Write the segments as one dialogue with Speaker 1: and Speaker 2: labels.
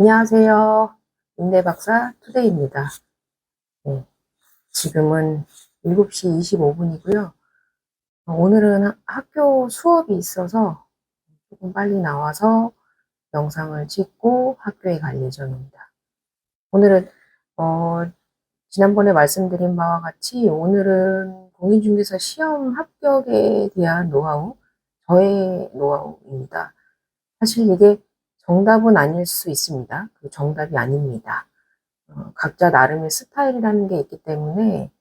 Speaker 1: 안녕하세요. 인내박사 투데이입니다. 네, 지금은 7시 25분이고요. 오늘은 학교 수업이 있어서 조금 빨리 나와서 영상을 찍고 학교에 갈 예정입니다. 오늘은 어, 지난번에 말씀드린 바와 같이 오늘은 공인중개사 시험 합격에 대한 노하우, 저의 노하우입니다. 사실 이게 정답은 아닐 수 있습니다. 그 정답이 아닙니다. 각자 나름의 스타일이라는 게 있기 때문에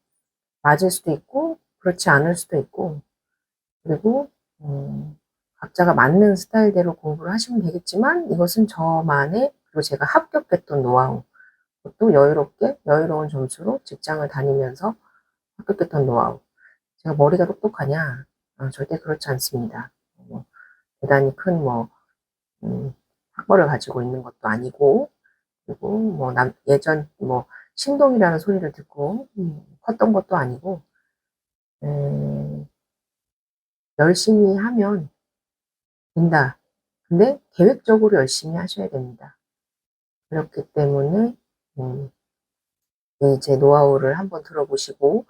Speaker 1: 맞을 수도 있고 그렇지 않을 수도 있고, 그리고 각자가 맞는 스타일대로 공부를 하시면 되겠지만 이것은 저만의, 그리고 제가 합격했던 노하우, 또 여유로운 점수로 직장을 다니면서 합격했던 노하우. 제가 머리가 똑똑하냐? 절대 그렇지 않습니다. 뭐, 대단히 큰 학벌을 가지고 있는 것도 아니고, 그리고 예전 신동이라는 소리를 듣고 컸던 것도 아니고, 음, 열심히 하면 된다. 근데 계획적으로 열심히 하셔야 됩니다. 그렇기 때문에 음, 제 노하우를 한번 들어보시고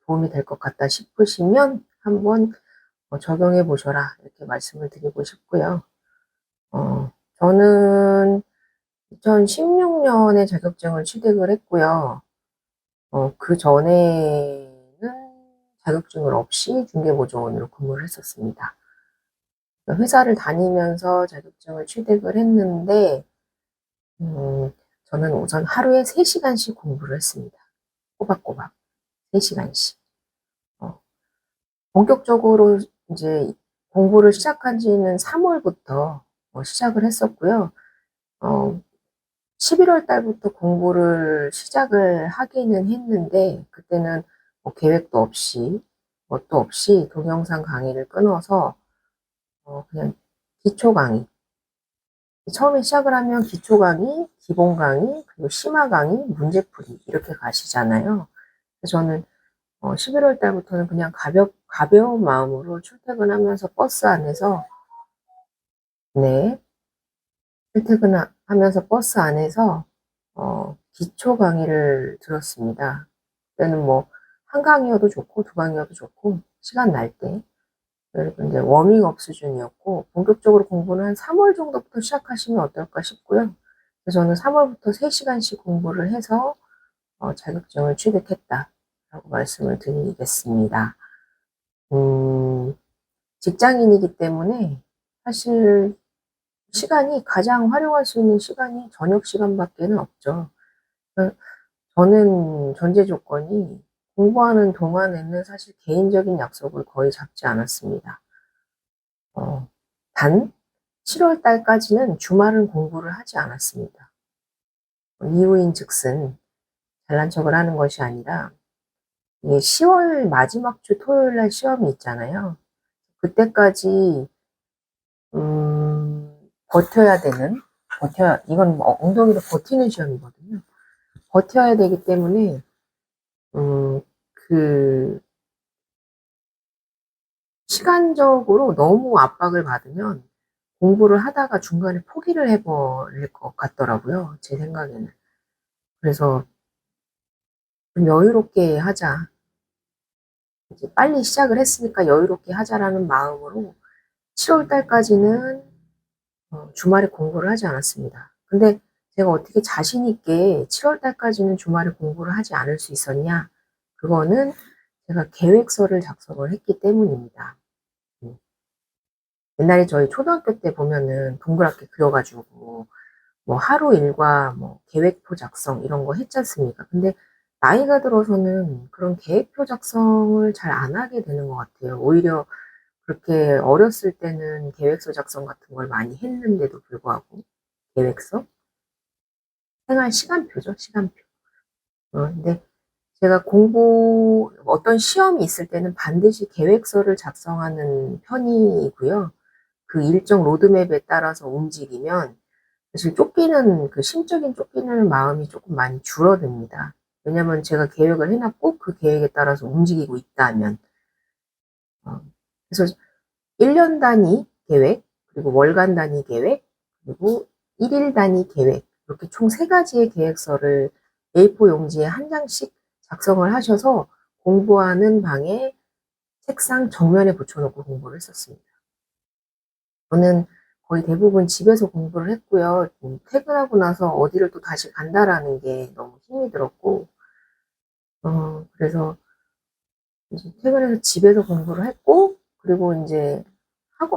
Speaker 1: 도움이 될 것 같다 싶으시면 한번 적용해 보셔라, 이렇게 말씀을 드리고 싶고요. 저는 2016년에 자격증을 취득을 했고요. 그 전에는 자격증을 없이 중개보조원으로 근무를 했었습니다. 회사를 다니면서 자격증을 취득을 했는데, 저는 우선 하루에 3시간씩 공부를 했습니다. 꼬박꼬박 3시간씩. 본격적으로 이제 공부를 시작한 지는 3월부터 시작을 했었고요. 11월 달부터 공부를 시작을 하기는 했는데, 그때는 계획도 없이, 뭣도 없이 동영상 강의를 끊어서 그냥 기초 강의. 처음에 시작을 하면 기초 강의, 기본 강의, 그리고 심화 강의, 문제풀이 이렇게 가시잖아요. 그래서 저는 11월 달부터는 그냥 가벼운 마음으로 출퇴근하면서 버스 안에서, 네, 출퇴근하면서 버스 안에서 기초 강의를 들었습니다. 그때는 한 강의여도 좋고 두 강의여도 좋고 시간 날 때. 그리고 이제 워밍업 수준이었고, 본격적으로 공부는 한 3월 정도부터 시작하시면 어떨까 싶고요. 그래서 저는 3월부터 3시간씩 공부를 해서 자격증을 취득했다라고 말씀을 드리겠습니다. 직장인이기 때문에 사실 가장 활용할 수 있는 시간이 저녁 시간밖에는 없죠. 저는 전제 조건이 공부하는 동안에는 사실 개인적인 약속을 거의 잡지 않았습니다. 단 7월 달까지는 주말은 공부를 하지 않았습니다. 이유인 즉슨 잘난 척을 하는 것이 아니라, 이게 10월 마지막 주 토요일 날 시험이 있잖아요. 그때까지 버텨야 되는, 이건 엉덩이로 버티는 시험이거든요. 버텨야 되기 때문에 그 시간적으로 너무 압박을 받으면 공부를 하다가 중간에 포기를 해버릴 것 같더라고요, 제 생각에는. 그래서 좀 여유롭게 하자. 이제 빨리 시작을 했으니까 여유롭게 하자라는 마음으로 7월 달까지는 주말에 공부를 하지 않았습니다. 근데 제가 어떻게 자신 있게 7월 달까지는 주말에 공부를 하지 않을 수 있었냐? 그거는 제가 계획서를 작성을 했기 때문입니다. 음. 옛날에 저희 초등학교 때 보면은 동그랗게 그려가지고 하루 일과 계획표 작성 이런 거 했지 않습니까? 근데 나이가 들어서는 그런 계획표 작성을 잘 안 하게 되는 것 같아요. 오히려 그렇게 어렸을 때는 계획서 작성 같은 걸 많이 했는데도 불구하고, 계획서? 생활 시간표죠, 시간표. 근데 제가 어떤 시험이 있을 때는 반드시 계획서를 작성하는 편이고요. 그 일정 로드맵에 따라서 움직이면 사실 심적인 쫓기는 마음이 조금 많이 줄어듭니다. 왜냐면 제가 계획을 해놨고 그 계획에 따라서 움직이고 있다면. 어, 그래서 1년 단위 계획, 그리고 월간 단위 계획, 그리고 1일 단위 계획. 이렇게 총 3가지의 계획서를 A4 용지에 한 장씩 작성을 하셔서 공부하는 방에 책상 정면에 붙여놓고 공부를 했었습니다. 저는 거의 대부분 집에서 공부를 했고요. 퇴근하고 나서 어디를 또 다시 간다라는 게 너무 힘이 들었고, 그래서 이제 퇴근해서 집에서 공부를 했고, 그리고 이제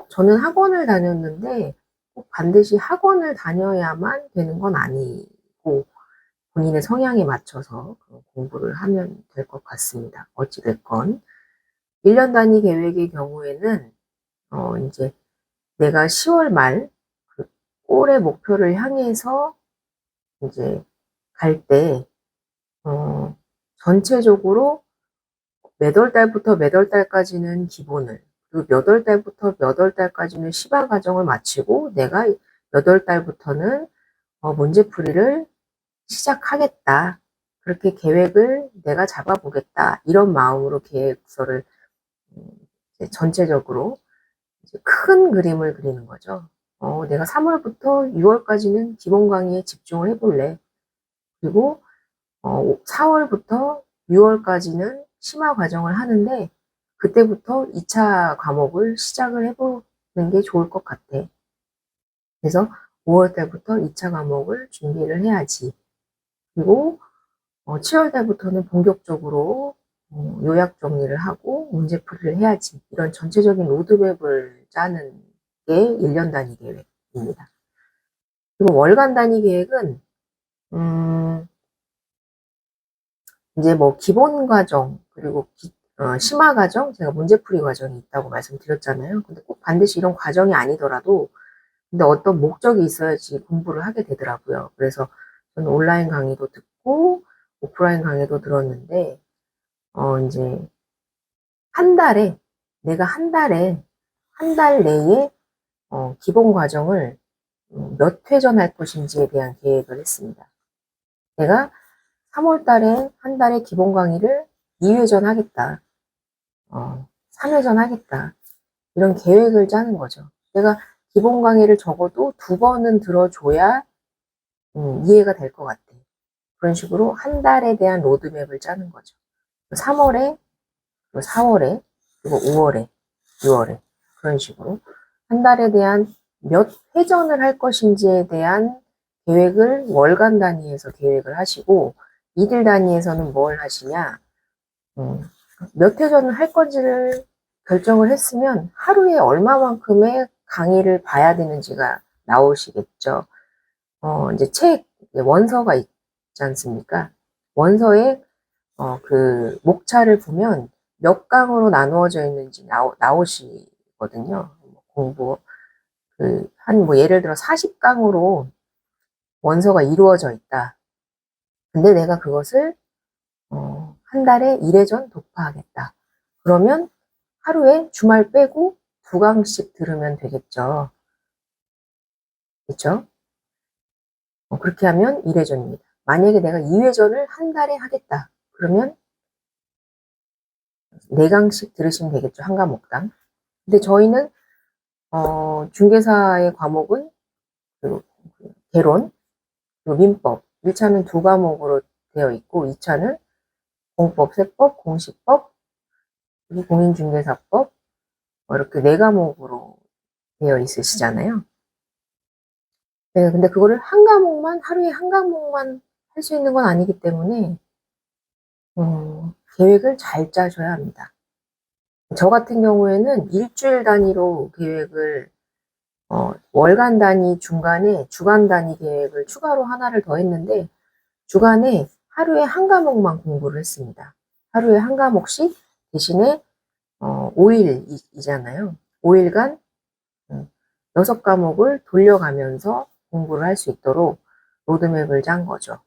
Speaker 1: 저는 학원을 다녔는데 꼭 반드시 학원을 다녀야만 되는 건 아니고 본인의 성향에 맞춰서 공부를 하면 될 것 같습니다. 어찌됐건 1년 단위 계획의 경우에는 이제 내가 10월 말 그 올해 목표를 향해서 이제 갈 때 전체적으로 몇 월 달부터 몇 월 달까지는 기본을, 그리고 몇 월 달부터 몇 월 달까지는 시바 과정을 마치고 내가 몇 월 달부터는 문제풀이를 시작하겠다. 그렇게 계획을 내가 잡아보겠다. 이런 마음으로 계획서를 이제 전체적으로 이제 큰 그림을 그리는 거죠. 내가 3월부터 6월까지는 기본 강의에 집중을 해볼래. 그리고 4월부터 6월까지는 심화 과정을 하는데 그때부터 2차 과목을 시작을 해보는 게 좋을 것 같아. 그래서 5월 달부터 2차 과목을 준비를 해야지. 그리고 7월 달부터는 본격적으로 요약 정리를 하고 문제풀이를 해야지. 이런 전체적인 로드맵을 짜는 게 1년 단위 계획입니다. 그리고 월간 단위 계획은 이제 뭐 기본 과정 그리고 심화 과정, 제가 문제풀이 과정이 있다고 말씀드렸잖아요. 근데 꼭 반드시 이런 과정이 아니더라도 근데 어떤 목적이 있어야지 공부를 하게 되더라고요. 그래서 저는 온라인 강의도 듣고 오프라인 강의도 들었는데 이제 내가 한 달 내에 기본 과정을 몇 회전 할 것인지에 대한 계획을 했습니다. 내가 3월 달에 한 달에 기본 강의를 2회전 하겠다. 3회전 하겠다. 이런 계획을 짜는 거죠. 내가 기본 강의를 적어도 2번은 들어줘야 이해가 될 것 같아. 그런 식으로 한 달에 대한 로드맵을 짜는 거죠. 3월에, 그리고 4월에, 그리고 5월에, 6월에 그런 식으로 한 달에 대한 몇 회전을 할 것인지에 대한 계획을 월간 단위에서 계획을 하시고 이틀 단위에서는 뭘 하시냐 몇 회전을 할 건지를 결정을 했으면 하루에 얼마만큼의 강의를 봐야 되는지가 나오시겠죠. 이제 책 원서가 있지 않습니까? 원서에 그 목차를 보면 몇 강으로 나누어져 있는지 나오시거든요. 공부 뭐 예를 들어 40강으로 원서가 이루어져 있다. 근데 내가 그것을 한 달에 1회전 독파하겠다. 그러면 하루에 주말 빼고 2강씩 들으면 되겠죠. 그렇죠? 그렇게 하면 1회전입니다. 만약에 내가 2회전을 한 달에 하겠다. 그러면 4강씩 들으시면 되겠죠. 한 과목당. 근데 저희는 중개사의 과목은 그 개론, 그리고 민법. 1차는 2과목으로 되어 있고 2차는 공법, 세법, 공시법, 그리고 공인중개사법 이렇게 4과목으로 되어 있으시잖아요. 네, 근데 그거를 하루에 한 과목만 할 수 있는 건 아니기 때문에 계획을 잘 짜셔야 합니다. 저 같은 경우에는 일주일 단위로 계획을 월간 단위 중간에 주간 단위 계획을 추가로 하나를 더 했는데 주간에 하루에 한 과목만 공부를 했습니다. 하루에 한 과목씩 대신에 5일이잖아요. 5일간 6과목을 돌려가면서 공부를 할 수 있도록 로드맵을 짠 거죠.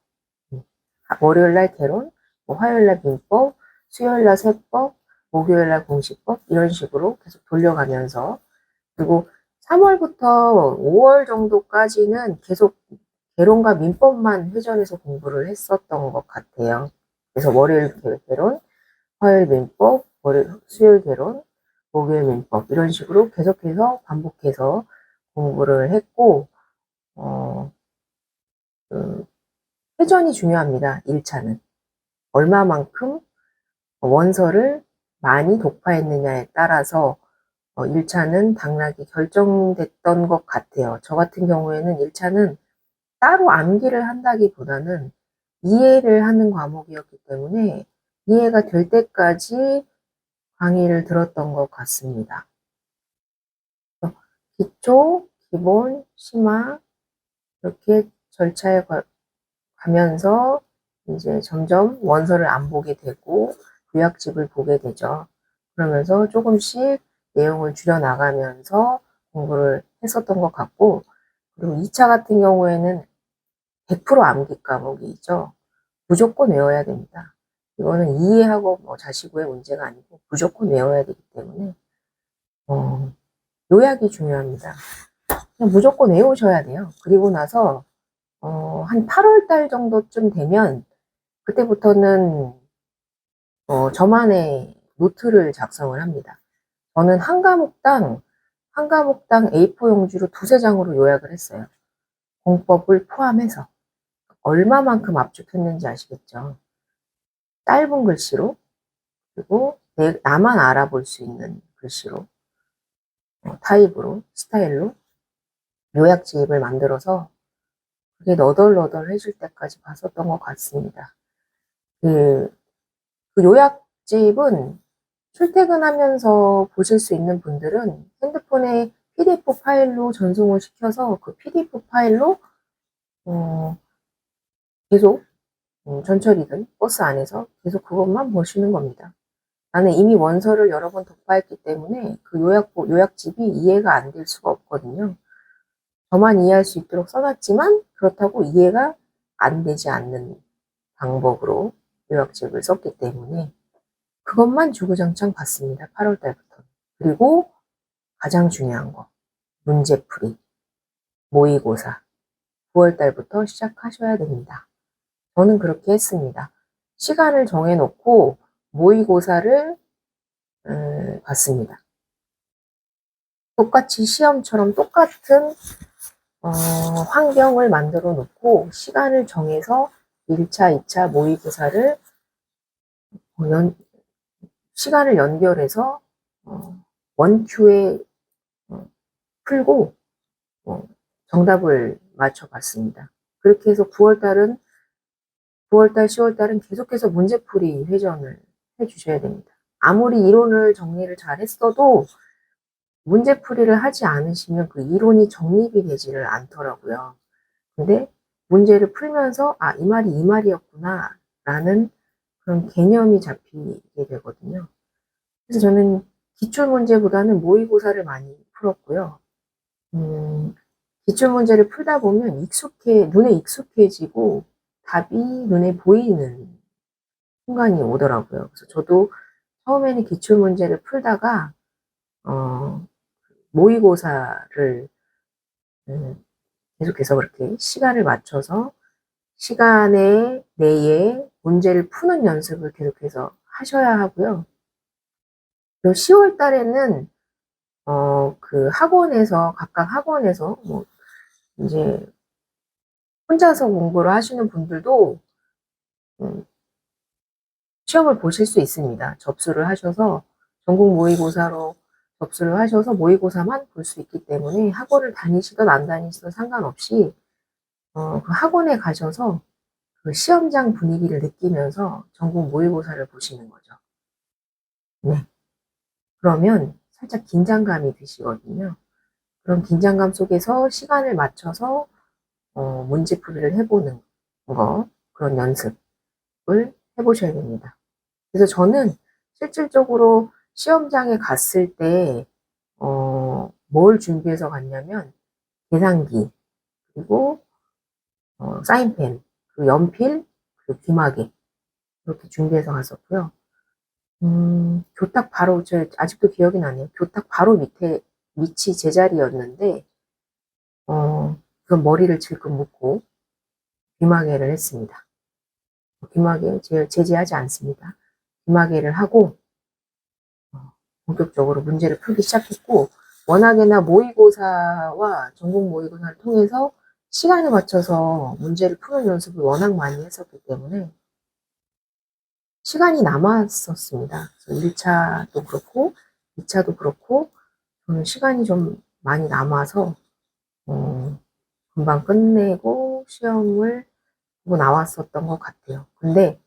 Speaker 1: 월요일날 개론, 화요일날 민법, 수요일날 세법, 목요일날 공시법 이런 식으로 계속 돌려가면서 그리고 3월부터 5월 정도까지는 계속 개론과 민법만 회전해서 공부를 했었던 것 같아요. 그래서 월요일 개론, 화요일 민법, 수요일 개론, 목요일 민법 이런 식으로 계속해서 반복해서 공부를 했고 회전이 중요합니다. 1차는. 얼마만큼 원서를 많이 독파했느냐에 따라서 1차는 당락이 결정됐던 것 같아요. 저 같은 경우에는 1차는 따로 암기를 한다기보다는 이해를 하는 과목이었기 때문에 이해가 될 때까지 강의를 들었던 것 같습니다. 기초, 기본, 심화 이렇게 절차에 가면서 이제 점점 원서를 안 보게 되고 요약집을 보게 되죠. 그러면서 조금씩 내용을 줄여나가면서 공부를 했었던 것 같고, 그리고 2차 같은 경우에는 100% 암기 과목이죠. 무조건 외워야 됩니다. 이거는 이해하고 뭐 자시고의 문제가 아니고 무조건 외워야 되기 때문에 요약이 중요합니다. 그냥 무조건 외우셔야 돼요. 그리고 나서 한 8월 달 정도쯤 되면 그때부터는 저만의 노트를 작성을 합니다. 저는 한 과목당 A4 용지로 두세 장으로 요약을 했어요. 공법을 포함해서. 얼마만큼 압축했는지 아시겠죠? 짧은 글씨로, 그리고 나만 알아볼 수 있는 글씨로, 타입으로, 스타일로 요약집을 만들어서 그게 너덜너덜해질 때까지 봤었던 것 같습니다. 그 요약집은 출퇴근하면서 보실 수 있는 분들은 핸드폰에 PDF 파일로 전송을 시켜서 그 PDF 파일로 계속 전철이든 버스 안에서 계속 그것만 보시는 겁니다. 나는 이미 원서를 여러 번 독파했기 때문에 그 요약집이 이해가 안 될 수가 없거든요. 저만 이해할 수 있도록 써놨지만 그렇다고 이해가 안 되지 않는 방법으로 요약집을 썼기 때문에 그것만 주구장창 봤습니다. 8월 달부터. 그리고 가장 중요한 거, 문제풀이, 모의고사. 9월 달부터 시작하셔야 됩니다. 저는 그렇게 했습니다. 시간을 정해놓고 모의고사를 봤습니다. 똑같이 시험처럼 똑같은 환경을 만들어 놓고 시간을 정해서 1차, 2차 모의고사를 시간을 연결해서 원큐에 풀고 정답을 맞춰봤습니다. 그렇게 해서 9월달, 10월달은 계속해서 문제풀이 회전을 해주셔야 됩니다. 아무리 이론을 정리를 잘 했어도 문제풀이를 하지 않으시면 그 이론이 정립이 되지를 않더라고요. 근데 문제를 풀면서 이 말이 이 말이었구나 라는 그런 개념이 잡히게 되거든요. 그래서 저는 기출문제보다는 모의고사를 많이 풀었고요. 기출문제를 풀다 보면 눈에 익숙해지고 답이 눈에 보이는 순간이 오더라고요. 그래서 저도 처음에는 기출문제를 풀다가 모의고사를 계속해서 그렇게 시간을 맞춰서 시간에 내에 문제를 푸는 연습을 계속해서 하셔야 하고요. 10월 달에는 각각 학원에서 뭐 이제 혼자서 공부를 하시는 분들도 시험을 보실 수 있습니다. 접수를 하셔서 전국 모의고사로 접수를 하셔서 모의고사만 볼 수 있기 때문에 학원을 다니시든 안 다니시든 상관없이 그 학원에 가셔서 그 시험장 분위기를 느끼면서 전국 모의고사를 보시는 거죠. 네. 그러면 살짝 긴장감이 드시거든요. 그런 긴장감 속에서 시간을 맞춰서 문제풀이를 해보는 거, 그런 연습을 해보셔야 됩니다. 그래서 저는 실질적으로 시험장에 갔을 때, 뭘 준비해서 갔냐면, 계산기, 그리고, 사인펜, 그리고 연필, 그리고 귀마개, 이렇게 준비해서 갔었고요. 교탁 바로, 저 아직도 기억이 나네요. 교탁 바로 밑이 제 자리였는데, 그건 머리를 질끈 묶고, 귀마개를 했습니다. 귀마개 제지하지 않습니다. 귀마개를 하고 본격적으로 문제를 풀기 시작했고, 워낙에나 모의고사와 전국 모의고사를 통해서 시간에 맞춰서 문제를 푸는 연습을 워낙 많이 했었기 때문에 시간이 남았었습니다. 1차도 그렇고 2차도 그렇고 저는 시간이 좀 많이 남아서 금방 끝내고 시험을 보고 나왔었던 것 같아요. 근데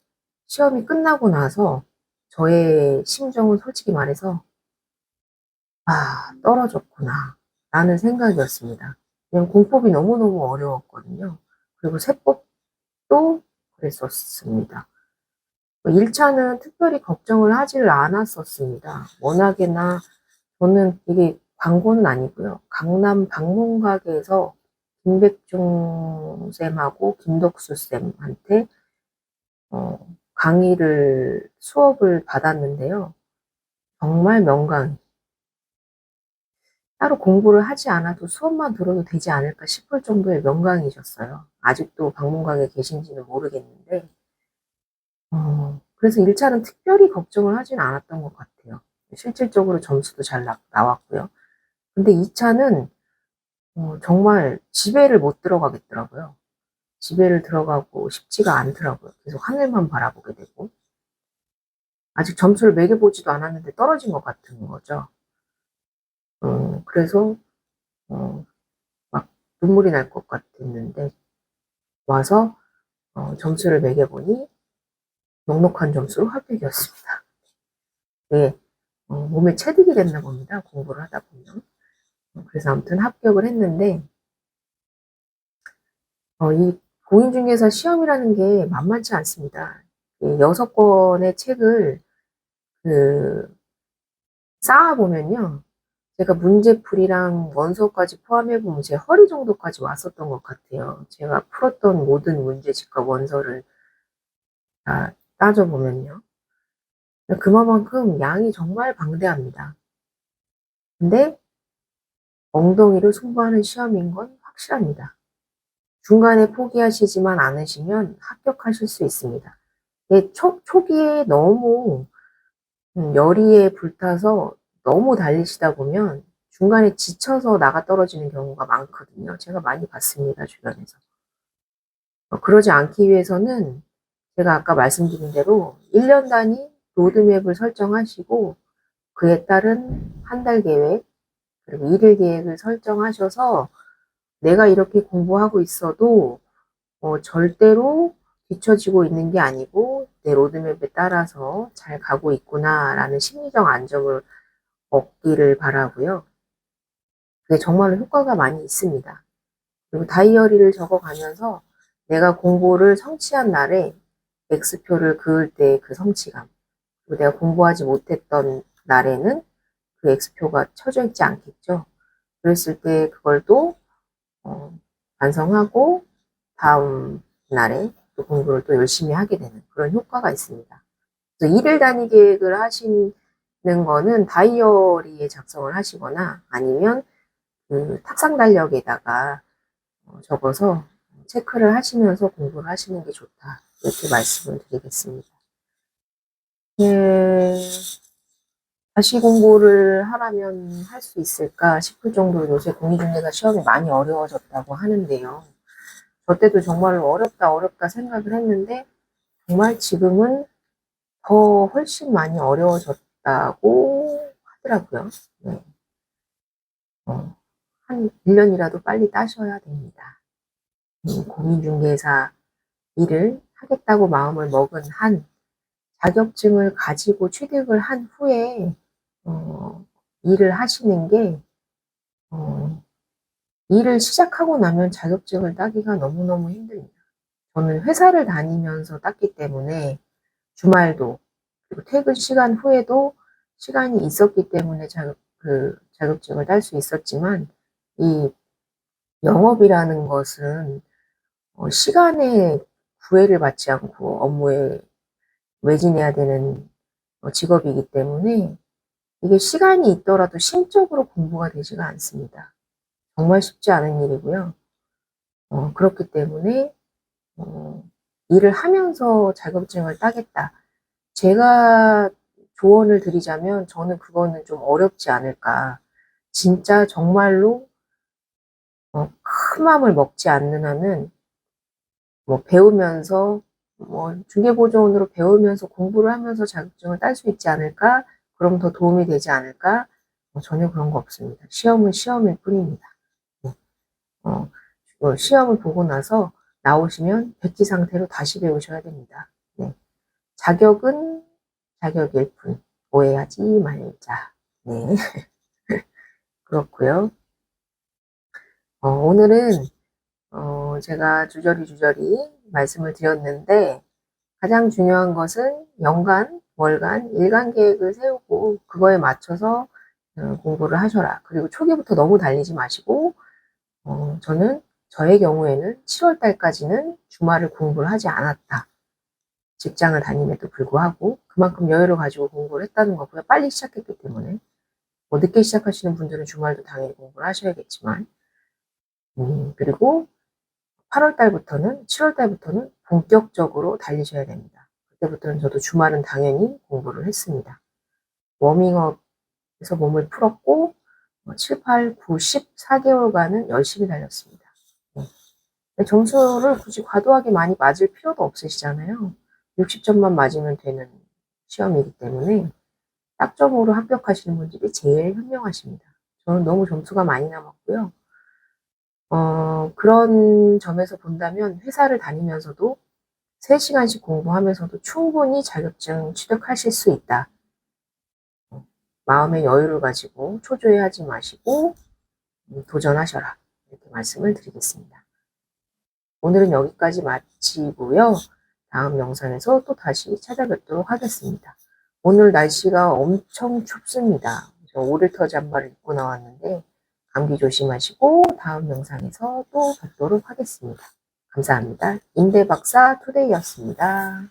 Speaker 1: 시험이 끝나고 나서 저의 심정은 솔직히 말해서 떨어졌구나 라는 생각이었습니다. 그냥 공법이 너무너무 어려웠거든요. 그리고 세법도 그랬었습니다. 1차는 특별히 걱정을 하지를 않았었습니다. 워낙에나 저는 이게 광고는 아니고요. 강남 방문가게에서 김백중 쌤하고 김덕수 쌤한테 수업을 받았는데요. 정말 명강. 따로 공부를 하지 않아도 수업만 들어도 되지 않을까 싶을 정도의 명강이셨어요. 아직도 방문가게 계신지는 모르겠는데, 그래서 1차는 특별히 걱정을 하진 않았던 것 같아요. 실질적으로 점수도 잘 나왔고요. 근데 2차는 정말 지배를 못 들어가겠더라고요. 지배를 들어가고 싶지가 않더라고요. 계속 하늘만 바라보게 되고. 아직 점수를 매겨보지도 않았는데 떨어진 것 같은 거죠. 그래서 막 눈물이 날 것 같았는데 와서 점수를 매겨보니 넉넉한 점수로 합격이었습니다. 네, 몸에 체득이 됐나 봅니다. 공부를 하다 보면. 그래서 아무튼 합격을 했는데 이 공인중개사 시험이라는 게 만만치 않습니다. 6권의 책을 쌓아보면요. 제가 문제풀이랑 원서까지 포함해보면 제 허리 정도까지 왔었던 것 같아요. 제가 풀었던 모든 문제집과 원서를 다 따져보면요. 그만큼 양이 정말 방대합니다. 근데 엉덩이를 승부하는 시험인 건 확실합니다. 중간에 포기하시지만 않으시면 합격하실 수 있습니다. 초기에 너무 열의에 불타서 너무 달리시다 보면 중간에 지쳐서 나가 떨어지는 경우가 많거든요. 제가 많이 봤습니다, 주변에서. 그러지 않기 위해서는 제가 아까 말씀드린 대로 1년 단위 로드맵을 설정하시고 그에 따른 한 달 계획, 그리고 1일 계획을 설정하셔서 내가 이렇게 공부하고 있어도 절대로 뒤처지고 있는 게 아니고 내 로드맵에 따라서 잘 가고 있구나라는 심리적 안정을 얻기를 바라고요. 그게 정말로 효과가 많이 있습니다. 그리고 다이어리를 적어가면서 내가 공부를 성취한 날에 X표를 그을 때 그 성취감, 그리고 내가 공부하지 못했던 날에는 그 X표가 쳐져 있지 않겠죠. 그랬을 때 그걸 또 반성하고 다음 날에 또 공부를 또 열심히 하게 되는 그런 효과가 있습니다. 그래서 1일 단위 계획을 하시는 거는 다이어리에 작성을 하시거나 아니면 그 탁상 달력에다가 적어서 체크를 하시면서 공부를 하시는 게 좋다. 이렇게 말씀을 드리겠습니다. 예, 다시 공부를 하라면 할 수 있을까 싶을 정도로 요새 공인중개사 시험이 많이 어려워졌다고 하는데요. 저 때도 정말로 어렵다 생각을 했는데 정말 지금은 더 훨씬 많이 어려워졌다고 하더라고요. 네. 한 1년이라도 빨리 따셔야 됩니다. 공인중개사 일을 하겠다고 마음을 먹은 한 자격증을 가지고 취득을 한 후에 일을 하시는 게 일을 시작하고 나면 자격증을 따기가 너무너무 힘듭니다. 저는 회사를 다니면서 땄기 때문에 주말도 그리고 퇴근 시간 후에도 시간이 있었기 때문에 자격증을 딸 수 있었지만 이 영업이라는 것은 시간에 구애를 받지 않고 업무에 매진해야 되는 직업이기 때문에 이게 시간이 있더라도 심적으로 공부가 되지가 않습니다. 정말 쉽지 않은 일이고요. 그렇기 때문에 일을 하면서 자격증을 따겠다. 제가 조언을 드리자면 저는 그거는 좀 어렵지 않을까. 진짜 정말로 큰 마음을 먹지 않는 한은 뭐 배우면서 뭐 중개보조원으로 배우면서 공부를 하면서 자격증을 딸 수 있지 않을까? 그럼 더 도움이 되지 않을까? 전혀 그런 거 없습니다. 시험은 시험일 뿐입니다. 네. 시험을 보고 나서 나오시면 백지 상태로 다시 배우셔야 됩니다. 네. 자격은 자격일 뿐. 오해하지 말자. 네. 그렇고요. 오늘은 제가 주저리 말씀을 드렸는데 가장 중요한 것은 연간, 월간, 일간 계획을 세우고 그거에 맞춰서 공부를 하셔라. 그리고 초기부터 너무 달리지 마시고 저는 저의 경우에는 7월 달까지는 주말을 공부를 하지 않았다. 직장을 다님에도 불구하고 그만큼 여유를 가지고 공부를 했다는 거고요. 빨리 시작했기 때문에. 뭐 늦게 시작하시는 분들은 주말도 당연히 공부를 하셔야겠지만 그리고 8월 달부터는 7월 달부터는 본격적으로 달리셔야 됩니다. 그때부터는 저도 주말은 당연히 공부를 했습니다. 워밍업에서 몸을 풀었고 7, 8, 9, 10, 4개월간은 열심히 달렸습니다. 네. 점수를 굳이 과도하게 많이 맞을 필요도 없으시잖아요. 60점만 맞으면 되는 시험이기 때문에 딱점으로 합격하시는 분들이 제일 현명하십니다. 저는 너무 점수가 많이 남았고요. 그런 점에서 본다면 회사를 다니면서도 3시간씩 공부하면서도 충분히 자격증 취득하실 수 있다. 마음의 여유를 가지고 초조해하지 마시고 도전하셔라. 이렇게 말씀을 드리겠습니다. 오늘은 여기까지 마치고요. 다음 영상에서 또 다시 찾아뵙도록 하겠습니다. 오늘 날씨가 엄청 춥습니다. 저 오리터 잠바를 입고 나왔는데 감기 조심하시고 다음 영상에서 또 뵙도록 하겠습니다. 감사합니다. 임대박사 투데이였습니다.